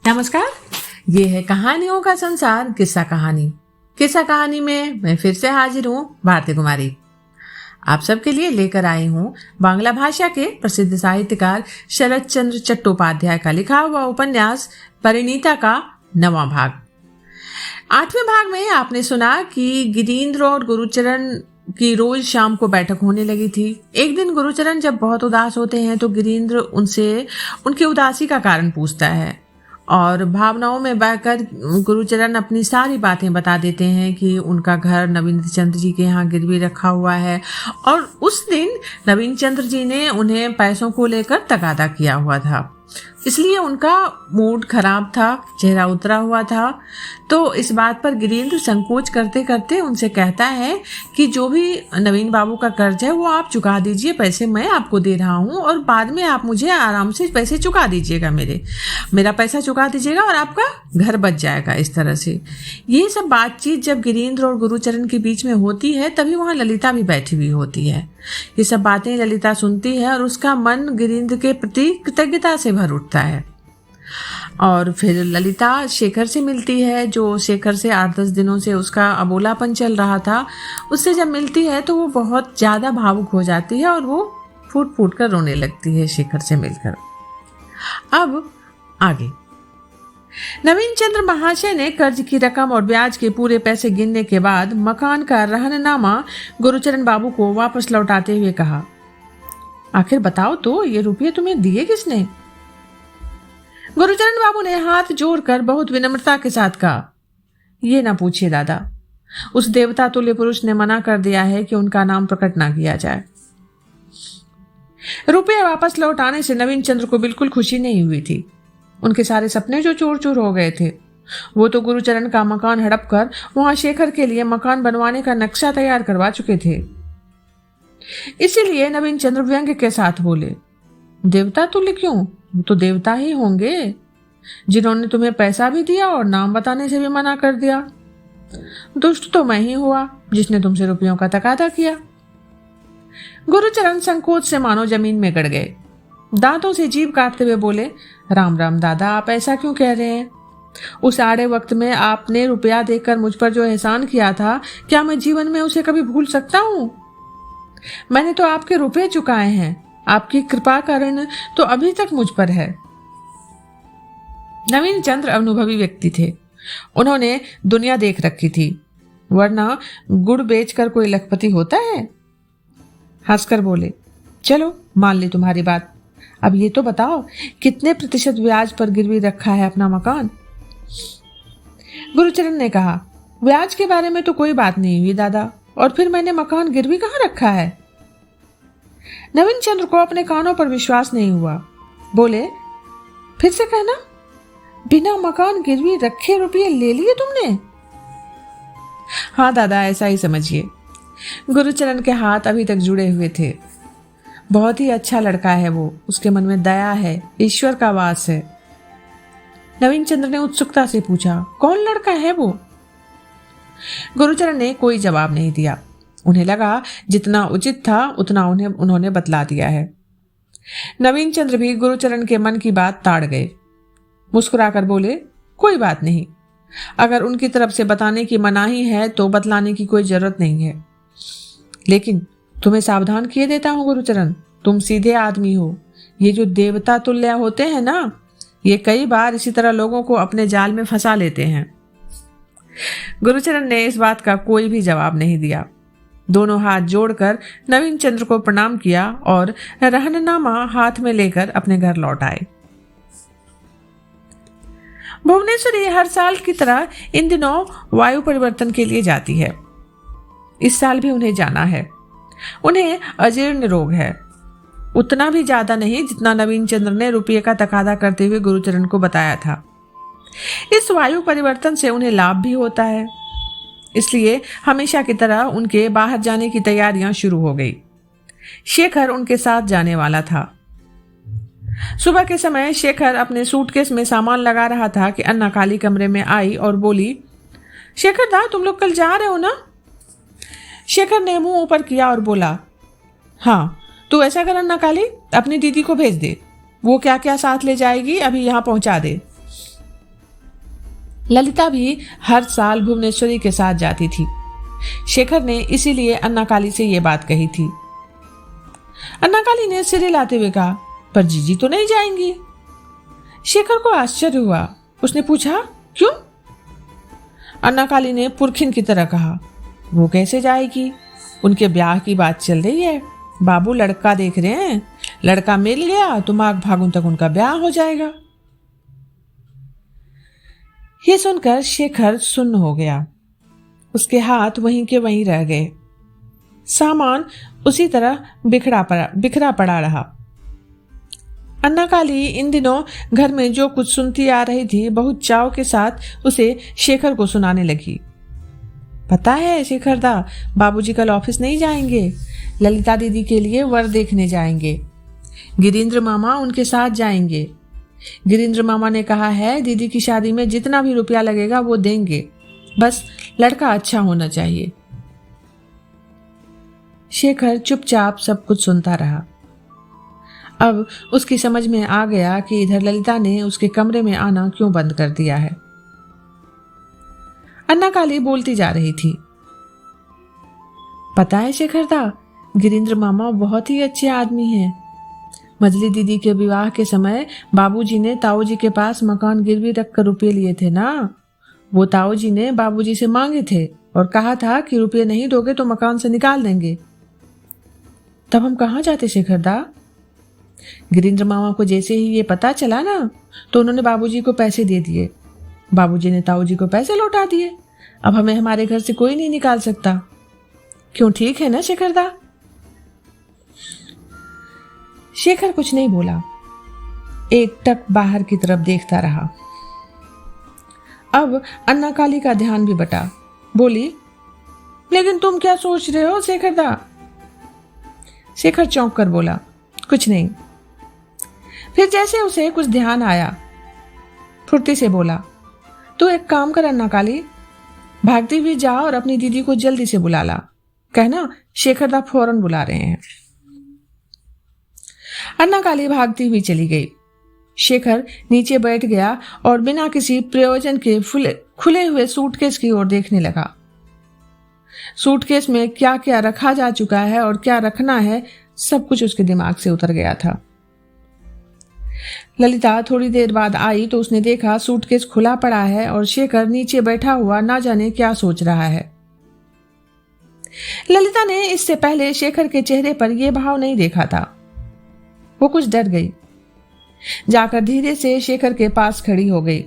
नमस्कार। ये है कहानियों का संसार किस्सा कहानी। किस्सा कहानी में मैं फिर से हाजिर हूँ, भारती कुमारी। आप सबके लिए लेकर आई हूँ बांग्ला भाषा के प्रसिद्ध साहित्यकार शरत चंद्र चट्टोपाध्याय का लिखा हुआ उपन्यास परिणीता का 9वां भाग। 8वें भाग में आपने सुना कि गिरीन्द्र और गुरुचरण की रोज शाम को बैठक होने लगी थी। एक दिन गुरुचरण जब बहुत उदास होते हैं तो गिरीन्द्र उनसे उनकी उदासी का कारण पूछता है और भावनाओं में बहकर गुरुचरण अपनी सारी बातें बता देते हैं कि उनका घर नवीन चंद्र जी के यहाँ गिरवी रखा हुआ है और उस दिन नवीन चंद्र जी ने उन्हें पैसों को लेकर तगादा किया हुआ था, इसलिए उनका मूड खराब था, चेहरा उतरा हुआ था। तो इस बात पर गिरीन्द्र संकोच करते करते उनसे कहता है कि जो भी नवीन बाबू का कर्ज है वो आप चुका दीजिए, पैसे मैं आपको दे रहा हूँ और बाद में आप मुझे आराम से पैसे चुका दीजिएगा, मेरा पैसा चुका दीजिएगा और आपका घर बच जाएगा। इस तरह से ये सब बातचीत जब गिरीन्द्र और गुरुचरण के बीच में होती है तभी वहाँ ललिता भी बैठी हुई होती है। ये सब बातें ललिता सुनती है और उसका मन गिरीन्द्र के प्रति कृतज्ञता से भर उठता है। और फिर ललिता शेखर से मिलती है, जो शेखर से 8-10 दिनों से उसका अबोलापन चल रहा था। उससे जब मिलती है तो वो बहुत ज़्यादा भावुक हो जाती है और वो फूट फूट कर रोने लगती है शेखर से मिलकर। अब आगे नवीन चंद्र महाशय ने कर्ज की रकम और ब्याज के पूरे पैसे गिनने के बाद मकान का रहननामा गुरुचरण बाबू को वापस लौटाते हुए कहा, आखिर बताओ तो ये रुपये तुम्हें दिए किसने? गुरुचरण बाबू ने हाथ जोड़कर बहुत विनम्रता के साथ कहा, ये ना पूछिए दादा, उस देवता तुल्य पुरुष ने मना कर दिया है कि उनका नाम प्रकट ना किया जाए। रुपये वापस लौटाने से नवीन चंद्र को बिल्कुल खुशी नहीं हुई थी। उनके सारे सपने जो चूर चूर हो गए थे, वो तो गुरुचरण का मकान हड़प कर वहां शेखर के लिए मकान बनवाने का नक्शा तैयार करवा चुके थे। इसीलिए नवीन चंद्र व्यंग्य के साथ बोले, देवता तुल्य क्यों, वो तो देवता ही होंगे जिन्होंने तुम्हें पैसा भी दिया और नाम बताने से भी मना कर दिया। दुष्ट तो मैं ही हुआ जिसने तुमसे रुपयों का तकादा किया। गुरुचरण संकोच से मानो जमीन में गड़ गए। दांतों से जीभ काटते हुए बोले, राम राम दादा, आप ऐसा क्यों कह रहे हैं? उस आड़े वक्त में आपने रुपया देकर मुझ पर जो एहसान किया था, क्या मैं जीवन में उसे कभी भूल सकता हूँ? मैंने तो आपके रुपए चुकाए हैं, आपकी कृपा का ऋण तो अभी तक मुझ पर है। नवीन चंद्र अनुभवी व्यक्ति थे, उन्होंने दुनिया देख रखी थी, वरना गुड़ बेचकर कोई लखपति होता है। हंसकर बोले, चलो मान ली तुम्हारी बात, अब ये तो बताओ कितने प्रतिशत ब्याज पर गिरवी रखा है अपना मकान? गुरुचरण ने कहा, ब्याज के बारे में तो कोई बात नहीं हुई दादा, और फिर मैंने मकान गिरवी कहाँ रखा है? नवीन चंद्र को अपने कानों पर विश्वास नहीं हुआ। बोले, फिर से कहना, बिना मकान गिरवी रखे रुपये ले लिए तुमने? हाँ दादा, ऐसा ही समझिए। गुरुचरण के हाथ अभी तक जुड़े हुए थे। बहुत ही अच्छा लड़का है वो, उसके मन में दया है, ईश्वर का वास है। नवीन चंद्र ने उत्सुकता से पूछा, कौन लड़का है वो? गुरुचरण ने कोई जवाब नहीं दिया। उन्हें लगा जितना उचित था उतना उन्होंने बतला दिया है। नवीन चंद्र भी गुरुचरण के मन की बात ताड़ गए। मुस्कुराकर बोले, कोई बात नहीं, अगर उनकी तरफ से बताने की मनाही है तो बतलाने की कोई जरूरत नहीं है। लेकिन तुम्हें सावधान किए देता हूं गुरुचरण, तुम सीधे आदमी हो। ये जो देवता तुल्य होते हैं ना, ये कई बार इसी तरह लोगों को अपने जाल में फंसा लेते हैं। गुरुचरण ने इस बात का कोई भी जवाब नहीं दिया। दोनों हाथ जोड़कर नवीन चंद्र को प्रणाम किया और रहननामा हाथ में लेकर अपने घर लौट आए। भुवनेश्वरी हर साल की तरह इन दिनों वायु परिवर्तन के लिए जाती है। इस साल भी उन्हें जाना है। उन्हें अजीर्ण रोग है, उतना भी ज्यादा नहीं जितना नवीन चंद्र ने रुपये का तकादा करते हुए गुरुचरण को बताया था। इस वायु परिवर्तन से उन्हें लाभ भी होता है, इसलिए हमेशा की तरह उनके बाहर जाने की तैयारियां शुरू हो गई। शेखर उनके साथ जाने वाला था। सुबह के समय शेखर अपने सूटकेस में सामान लगा रहा था कि अन्ना काली कमरे में आई और बोली, शेखर दा, तुम लोग कल जा रहे हो ना? शेखर ने मुंह ऊपर किया और बोला, हाँ। तू ऐसा कर अन्ना काली, अपनी दीदी को भेज दे, वो क्या क्या साथ ले जाएगी अभी यहाँ पहुंचा दे। ललिता भी हर साल भुवनेश्वरी के साथ जाती थी। शेखर ने इसीलिए अन्ना काली से ये बात कही थी। अन्ना काली ने सिर हिलाते हुए कहा, पर जीजी तो नहीं जाएंगी। शेखर को आश्चर्य हुआ। उसने पूछा, क्यों? अन्ना काली ने पुरखिन की तरह कहा, वो कैसे जाएगी? उनके ब्याह की बात चल रही है। बाबू लड़का देख रहे हैं। लड़का मिल गया तो माघ फागुन तक उनका ब्याह हो जाएगा। ये सुनकर शेखर सुन्न हो गया। उसके हाथ वहीं के वहीं रह गए। सामान उसी तरह बिखरा पड़ा रहा। अन्ना काली इन दिनों घर में जो कुछ सुनती आ रही थी बहुत चाव के साथ उसे शेखर को सुनाने लगी। पता है शेखर दा, बाबूजी कल ऑफिस नहीं जाएंगे। ललिता दीदी के लिए वर देखने जाएंगे। गिरीन्द्र मामा उनके साथ जाएंगे। गिरीन्द्र मामा ने कहा है दीदी की शादी में जितना भी रुपया लगेगा वो देंगे, बस लड़का अच्छा होना चाहिए। शेखर चुपचाप सब कुछ सुनता रहा। अब उसकी समझ में आ गया कि इधर ललिता ने उसके कमरे में आना क्यों बंद कर दिया है। अन्ना काली बोलती जा रही थी। पता है शेखर दा, गिरीन्द्र मामा बहुत ही अच्छे आदमी हैं। मजली दीदी के विवाह के समय बाबूजी ने ताऊजी के पास मकान गिरवी रखकर रुपये लिए थे ना। वो ताऊजी ने बाबूजी से मांगे थे और कहा था कि रुपये नहीं दोगे तो मकान से निकाल देंगे। तब हम कहाँ जाते शेखर दा? गिरीन्द्र मामा को जैसे ही ये पता चला ना तो उन्होंने बाबूजी को पैसे दे दिए। बाबूजी ने ताऊजी को पैसे लौटा दिए। अब हमें हमारे घर से कोई नहीं निकाल सकता। क्यों, ठीक है ना शेखर दा? शेखर कुछ नहीं बोला, एक टक बाहर की तरफ देखता रहा। अब अन्ना काली का ध्यान भी बटा। बोली, लेकिन तुम क्या सोच रहे हो शेखर दा? शेखर चौंक कर बोला, कुछ नहीं। फिर जैसे उसे कुछ ध्यान आया, फुर्ती से बोला, तू एक काम कर अन्ना काली, भागती हुई जा और अपनी दीदी को जल्दी से बुला ला। कहना शेखर दा फौरन बुला रहे हैं। अन्ना काली भागती हुई चली गई। शेखर नीचे बैठ गया और बिना किसी प्रयोजन के खुले हुए सूटकेस की ओर देखने लगा। सूटकेस में क्या क्या रखा जा चुका है और क्या रखना है, सब कुछ उसके दिमाग से उतर गया था। ललिता थोड़ी देर बाद आई तो उसने देखा सूटकेस खुला पड़ा है और शेखर नीचे बैठा हुआ ना जाने क्या सोच रहा है। ललिता ने इससे पहले शेखर के चेहरे पर यह भाव नहीं देखा था। वो कुछ डर गई। जाकर धीरे से शेखर के पास खड़ी हो गई।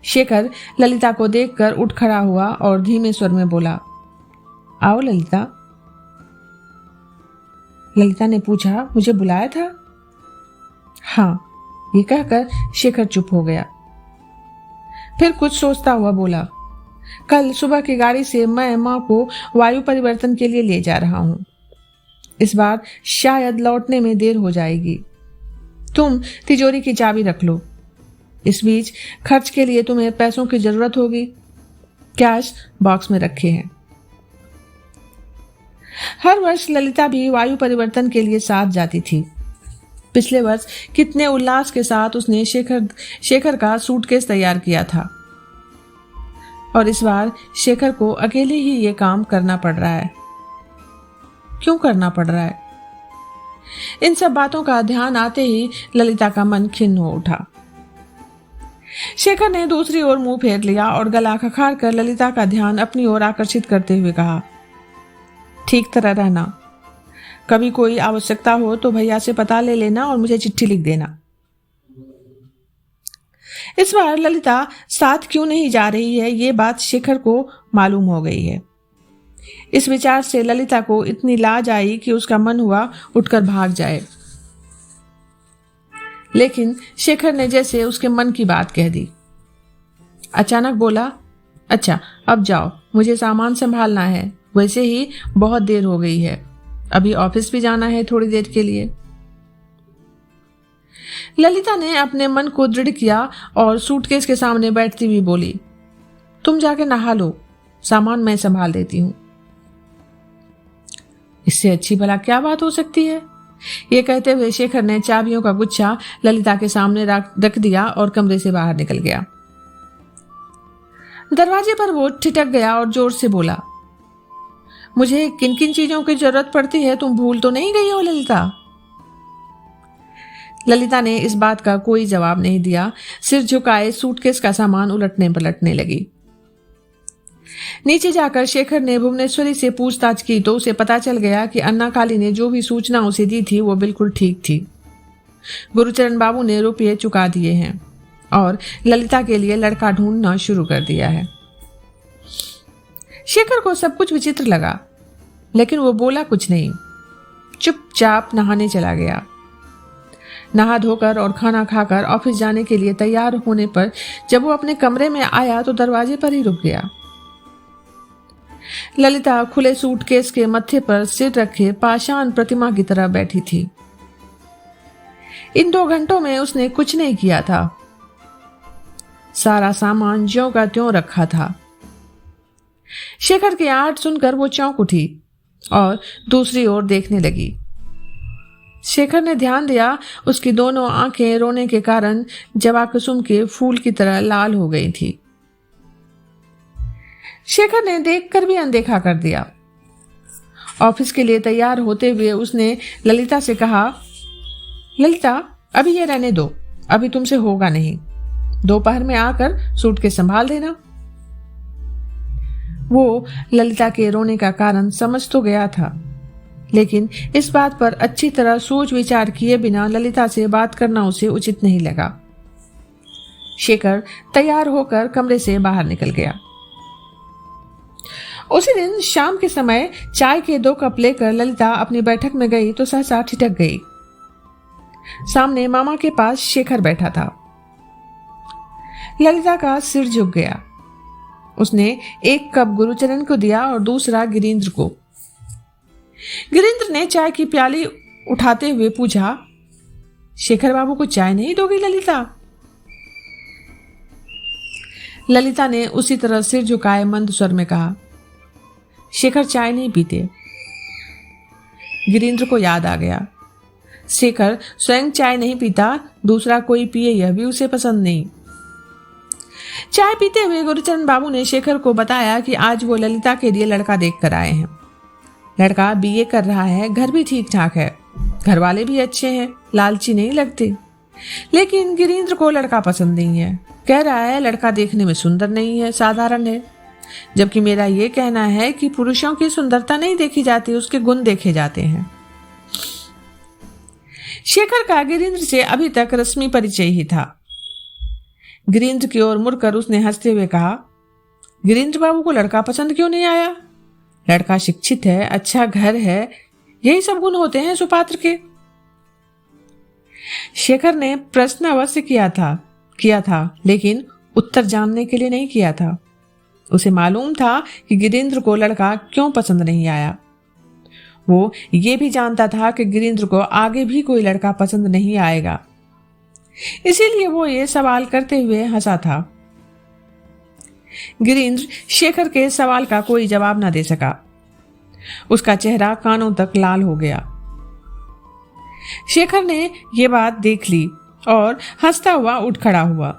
शेखर ललिता को देखकर उठ खड़ा हुआ और धीमे स्वर में बोला, आओ ललिता। ललिता ने पूछा, मुझे बुलाया था? हाँ, ये कहकर शेखर चुप हो गया। फिर कुछ सोचता हुआ बोला, कल सुबह की गाड़ी से मैं माँ को वायु परिवर्तन के लिए ले जा रहा हूं। इस बार शायद लौटने में देर हो जाएगी। तुम तिजोरी की चाबी रख लो। इस बीच खर्च के लिए तुम्हें पैसों की जरूरत होगी। कैश बॉक्स में रखे हैं। हर वर्ष ललिता भी वायु परिवर्तन के लिए साथ जाती थी। पिछले वर्ष कितने उल्लास के साथ उसने शेखर का सूटकेस तैयार किया था और इस बार शेखर को अकेले ही ये काम करना पड़ रहा है। क्यों करना पड़ रहा है? इन सब बातों का ध्यान आते ही ललिता का मन खिन्न हो उठा। शेखर ने दूसरी ओर मुंह फेर लिया और गला खखार कर ललिता का ध्यान अपनी ओर आकर्षित करते हुए कहा, ठीक तरह रहना। कभी कोई आवश्यकता हो तो भैया से पता ले लेना और मुझे चिट्ठी लिख देना। इस बार ललिता साथ क्यों नहीं जा रही है, ये बात शेखर को मालूम हो गई है। इस विचार से ललिता को इतनी लाज आई कि उसका मन हुआ उठकर भाग जाए, लेकिन शेखर ने जैसे उसके मन की बात कह दी। अचानक बोला, अच्छा अब जाओ, मुझे सामान संभालना है। वैसे ही बहुत देर हो गई है, अभी ऑफिस भी जाना है थोड़ी देर के लिए। ललिता ने अपने मन को दृढ़ किया और सूटकेस के सामने बैठती हुई बोली, तुम जाके नहा लो, सामान मैं संभाल देती हूं। इससे अच्छी भला क्या बात हो सकती है? ये कहते हुए शेखर ने चाबियों का गुच्छा ललिता के सामने रख दिया और कमरे से बाहर निकल गया। दरवाजे पर वो ठिठक गया और जोर से बोला, मुझे किन किन चीजों की जरूरत पड़ती है तुम भूल तो नहीं गई हो ललिता? ललिता ने इस बात का कोई जवाब नहीं दिया, सिर झुकाए सूटकेस का सामान उलटने पलटने लगी। नीचे जाकर शेखर ने भुवनेश्वरी से पूछताछ की तो उसे पता चल गया कि अन्ना काली ने जो भी सूचना उसे दी थी वो बिल्कुल ठीक थी। गुरुचरण बाबू ने रुपये चुका दिए हैं और ललिता के लिए लड़का ढूंढना शुरू कर दिया है। शेखर को सब कुछ विचित्र लगा, लेकिन वो बोला कुछ नहीं, चुपचाप नहाने चला गया। नहा धोकर और खाना खाकर ऑफिस जाने के लिए तैयार होने पर जब वो अपने कमरे में आया तो दरवाजे पर ही रुक गया। ललिता खुले सूटकेस के मत्थे पर सिर रखे पाषाण प्रतिमा की तरह बैठी थी। इन 2 घंटों में उसने कुछ नहीं किया था। सारा सामान ज्यों का त्यों रखा था। शेखर की आहट सुनकर वो चौंक उठी और दूसरी ओर देखने लगी। शेखर ने ध्यान दिया, उसकी दोनों आंखें रोने के कारण जवा कुसुम के फूल की तरह लाल हो गई थी। शेखर ने देखकर भी अनदेखा कर दिया। ऑफिस के लिए तैयार होते हुए उसने ललिता से कहा, ललिता अभी ये रहने दो, अभी तुमसे होगा नहीं, दोपहर में आकर सूटकेस संभाल देना। वो ललिता के रोने का कारण समझ तो गया था, लेकिन इस बात पर अच्छी तरह सोच विचार किए बिना ललिता से बात करना उसे उचित नहीं लगा। शेखर तैयार होकर कमरे से बाहर निकल गया। उसी दिन शाम के समय चाय के 2 कप लेकर ललिता अपनी बैठक में गई तो सहसा ठिठक गई। सामने मामा के पास शेखर बैठा था। ललिता का सिर झुक गया। उसने 1 कप गुरुचरण को दिया और दूसरा गिरीन्द्र को। गिरीन्द्र ने चाय की प्याली उठाते हुए पूछा, शेखर बाबू को चाय नहीं दोगी ललिता? ललिता ने उसी तरह सिर झुकाए मंद स्वर में कहा, शेखर चाय नहीं पीते। गिरीन्द्र को याद आ गया, शेखर स्वयं चाय नहीं पीता, दूसरा कोई पिए यह भी उसे पसंद नहीं। चाय पीते हुए गुरुचरण बाबू ने शेखर को बताया कि आज वो ललिता के लिए लड़का देख कर आए हैं। लड़का बीए कर रहा है, घर भी ठीक ठाक है, घर वाले भी अच्छे हैं, लालची नहीं लगते। लेकिन गिरीन्द्र को लड़का पसंद नहीं है। कह रहा है लड़का देखने में सुंदर नहीं है, साधारण है। जबकि मेरा ये कहना है कि पुरुषों की सुंदरता नहीं देखी जाती, उसके गुण देखे जाते हैं। शेखर का गिरीन्द्र से अभी तक रस्मी परिचय ही था। गिरीन्द्र की ओर मुड़कर उसने हंसते हुए कहा, गिरीन्द्र बाबू को लड़का पसंद क्यों नहीं आया? लड़का शिक्षित है, अच्छा घर है, यही सब गुण होते हैं सुपात्र के। शेखर ने प्रश्न अवश्य किया था, लेकिन उत्तर जानने के लिए नहीं किया था। उसे मालूम था कि गिरीन्द्र को लड़का क्यों पसंद नहीं आया। वो ये भी जानता था कि गिरीन्द्र को आगे भी कोई लड़का पसंद नहीं आएगा, इसीलिए वो ये सवाल करते हुए हंसा था। गिरीन्द्र शेखर के सवाल का कोई जवाब न दे सका। उसका चेहरा कानों तक लाल हो गया। शेखर ने ये बात देख ली और हंसता हुआ उठ खड़ा हुआ।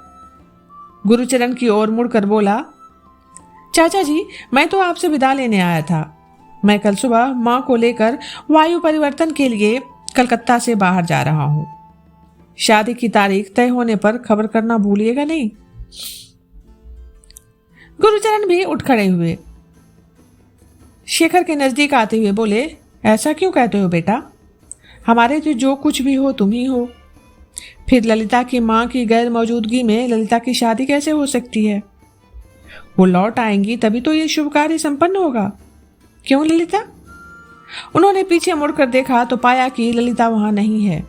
गुरुचरण की ओर मुड़कर बोला, चाचा जी, मैं तो आपसे विदा लेने आया था। मैं कल सुबह माँ को लेकर वायु परिवर्तन के लिए कलकत्ता से बाहर जा रहा हूँ। शादी की तारीख तय होने पर खबर करना भूलिएगा नहीं। गुरुचरण भी उठ खड़े हुए। शेखर के नजदीक आते हुए बोले, ऐसा क्यों कहते हो बेटा? हमारे तो जो कुछ भी हो तुम ही हो। फिर ललिता की माँ की गैर मौजूदगी में ललिता की शादी कैसे हो सकती है? वो लौट आएंगी तभी तो ये शुभ कार्य संपन्न होगा। क्यों ललिता? उन्होंने पीछे मुड़कर देखा तो पाया कि ललिता वहां नहीं है।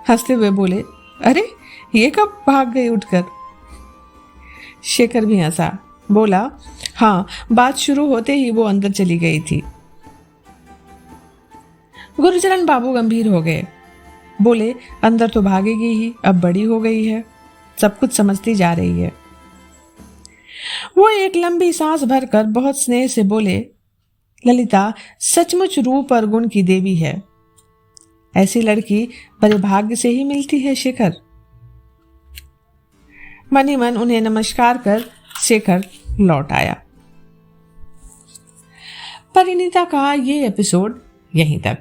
हंसते हुए बोले, अरे ये कब भाग गई उठकर? शेखर भी हंसा, बोला, हाँ, बात शुरू होते ही वो अंदर चली गई थी। गुरुचरण बाबू गंभीर हो गए। बोले, अंदर तो भागेगी ही, अब बड़ी हो गई है, सब कुछ समझती जा रही है। वो एक लंबी सांस भरकर बहुत स्नेह से बोले, ललिता सचमुच रूप और गुण की देवी है। ऐसी लड़की बड़े भाग्य से ही मिलती है शेखर। मन ही मन उन्हें नमस्कार कर शेखर लौट आया। परिणीता का ये एपिसोड यहीं तक।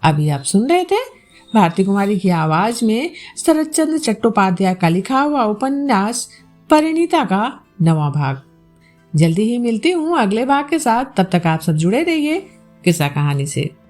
अभी आप सुन रहे थे भारती कुमारी की आवाज में शरद चंद्र चट्टोपाध्याय का लिखा हुआ उपन्यास परिणीता का 9वां भाग। जल्दी ही मिलती हूँ अगले भाग के साथ। तब तक आप सब जुड़े रहिए किस्सा कहानी से।